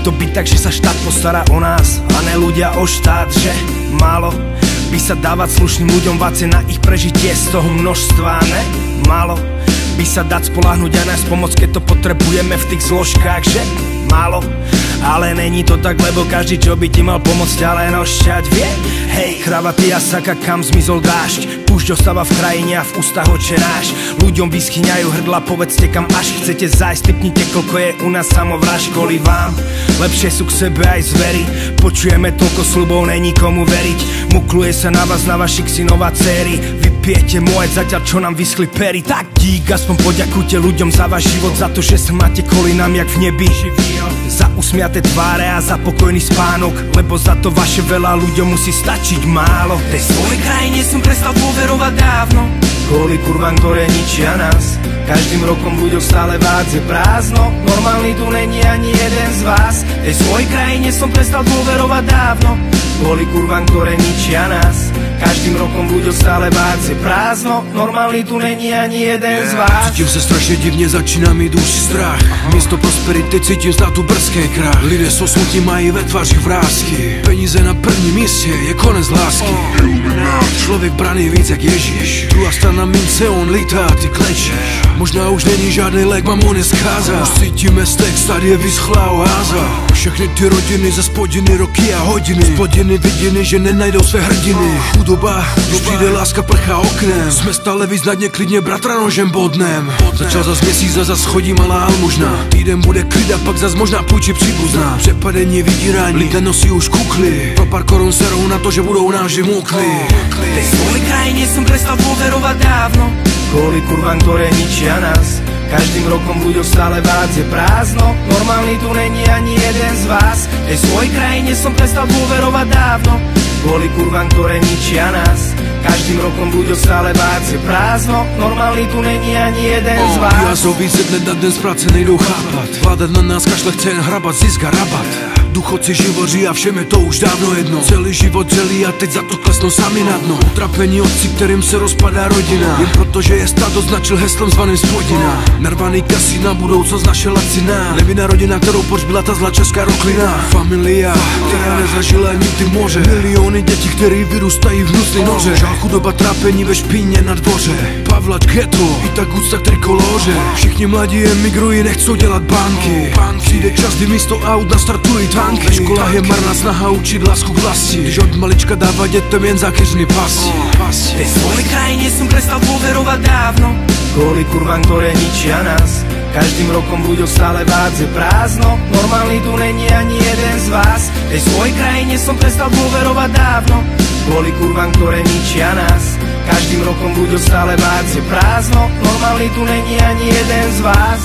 to byť tak, že sa štát postará o nás a ne ľudia o štát, že málo by sa dávať slušným ľuďom váce na ich prežitie z toho množstva, ne? Málo by sa dať spoľahnúť a nájsť pomoc, keď to potrebujeme v tých zložkách, že málo. Ale není to tak, lebo každý, čo by ti mal pomôcť, ale nošťať vie. Hej, kravaty a saka, kam zmizol dážď? Púšť ostáva v krajine a v ústach očenáš. Ľuďom vyschýňajú hrdla, povedzte kam až chcete zájsť. Typnite, koľko je u nás samovrážd. Kvôli vám lepšie sú k sebe aj zvery. Počujeme toľko sľubov, není komu veriť. Mukluje sa na vás, na vašich synov a dcéry. Vypijete moje zatiaľ, čo nám vyschli pery. Tak dík, aspoň poďakujte ľuďom za váš život, za to, že sa máte kvôli nám jak v nebi. Za usmiaté tváre a za pokojný spánok, lebo za to vaše veľa ľuďom musí stačiť málo. Tej svojej krajine som prestal dôverovať dávno, kvôli kurvám, ktoré ničia nás. Každým rokom v ľuďoch stále vádze prázdno, normálny tu není ani jeden z vás. Tej svojej krajine som prestal dôverovať dávno, kvôli kurvám, ktoré ničia nás. Každým rokom v ľuďoch stále vádze prázdno, normálny tu není ani jeden z vás. Cítím se strašně divně, začíná mi duši strach. Místo prosperity cítím státu brzký krach. Lidé jsou smutní, mají ve tvářích vrásky. Peníze na prvním místě, je konec lásky. Člověk braný víc jak Ježíš. Druhá strana mince, on lítá, ty klečeš. Možná už není žádný lék, mamon je zkáza. Už cítíme stek, tady je vyschlá oáza. Všechny ty rodiny ze spodiny, roky a hodiny. Spodiny vidiny, že nenajdou své hrdiny. Chudoba, když přijde láska, prchá oknem. Jsme stále víc na dně, klidně bratra nožem bodnem. Začal zas měsíc a zas chodí malá almužna. Týden bude klid a pak zas možná půjčí příbuzná. Přepadení, vydírání, lidé nosí už kukly. Pro pár korun serou na to, že budou náži mukli. Tej svojej krajine som prestal dôverovať dávno, kvôli kurvám, ktoré ničia nás. Každým rokom v ľuďoch stále vádze prázdno, normálny tu není ani jeden z vás. Tej svojej krajine som prestal dôverovať dávno, kvôli kurvám, ktoré ničia nás. Každým rokom v ľuďoch stále vádze prázdno, normálny tu není ani jeden z vás. Jazoví ze dne na den z práce nejdou chápat. Vláda na nás kašle, chce jen hrabat, zisk a rabat. Duchoci živoří a všem je to už dávno jedno. Celý život želí a teď za to klesnou sami na dno. Utrapení otci, kterým se rozpadá rodina, jen protože je stát označil heslem zvaným spodina. Narvaný kasína, budoucnost naše lacina. Nevinná rodina, kterou pohřbila ta zlá česká roklina. Familia, která nezažila nikdy moře. Miliony dětí, který vyrůstají v hnusný noře. Žál, chudoba, trápení ve špíně na dvoře. Pavlač, ghetto, i tak úcta k trikoloře. Všichni mladí emigrují, nechcou dělat banky. Přijde čas, kdy místo aut nastartují tanky. Ve školách je marná snaha učit lásku k vlasti, když od malička dává dětem jen zákeřný pasy. Tej svojej krajine som prestal dôverovať dávno, kvôli kurvám, ktoré ničia nás. Každým rokom v ľuďoch stále vádze prázdno, normálny tu není ani jeden z vás. Tej svojej krajine som prestal dôverovať dávno, kvôli kurvám, ktoré ničia nás. Každým rokom v ľuďoch stále vádze prázdno, normálny tu není ani jeden z vás.